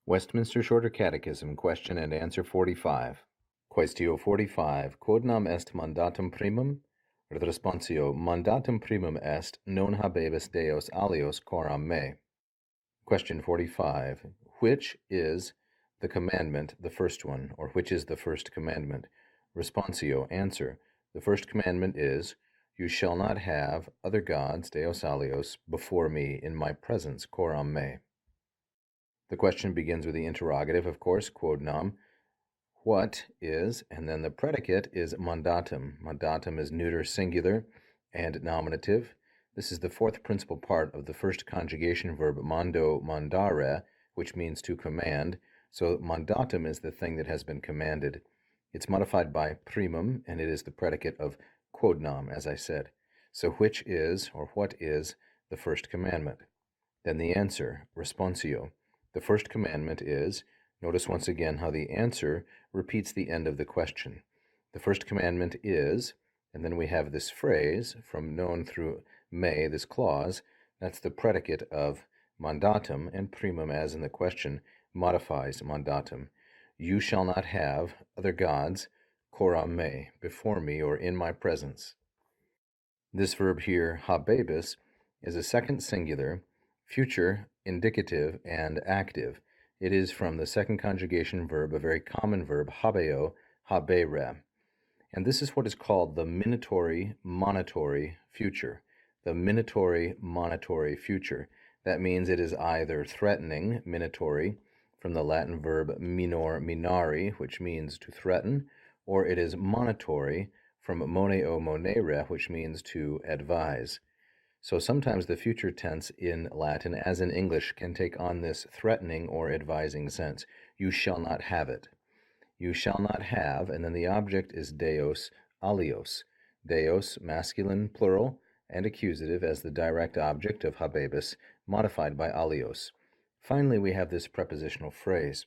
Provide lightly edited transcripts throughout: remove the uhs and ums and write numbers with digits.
Westminster Shorter Catechism, Question and Answer 45. Quaestio 45. Quod nam est mandatum primum? Responsio, mandatum primum est, non habebis Deos alios coram me. Question 45. Which is the commandment, the first one, or which is the first commandment? Responsio, answer. The first commandment is, you shall not have other gods, Deos alios, before me, in my presence, coram me. The question begins with the interrogative, of course, quod nam. What is, and then the predicate is mandatum. Mandatum is neuter singular and nominative. This is the fourth principal part of the first conjugation verb mando mandare, which means to command. So mandatum is the thing that has been commanded. It's modified by primum, and it is the predicate of quod nam, as I said. So which is, or what is, the first commandment? Then the answer, responsio. The first commandment is, notice once again how the answer repeats the end of the question. The first commandment is, and then we have this phrase from non through me, this clause, that's the predicate of mandatum, and primum, as in the question, modifies mandatum. You shall not have other gods, coram me, before me or in my presence. This verb here, habebis, is a second singular, future, indicative, and active. It is from the second conjugation verb, a very common verb, habeo, habere. And this is what is called the minatory monitory future. The minatory monitory future. That means it is either threatening, minatory, from the Latin verb minor minari, which means to threaten, or it is monitory from moneo monere, which means to advise. So sometimes the future tense in Latin, as in English, can take on this threatening or advising sense. You shall not have it. You shall not have, and then the object is Deos alios. Deos, masculine plural, and accusative as the direct object of habebis, modified by alios. Finally, we have this prepositional phrase.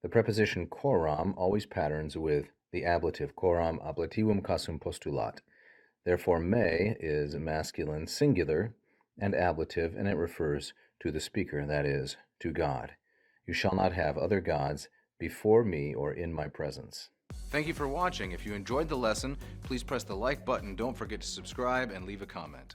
The preposition coram always patterns with the ablative, coram ablativum causum postulat. Therefore, me is masculine singular and ablative, and it refers to the speaker, that is, to God. You shall not have other gods before me or in my presence. Thank you for watching. If you enjoyed the lesson, please press the like button. Don't forget to subscribe and leave a comment.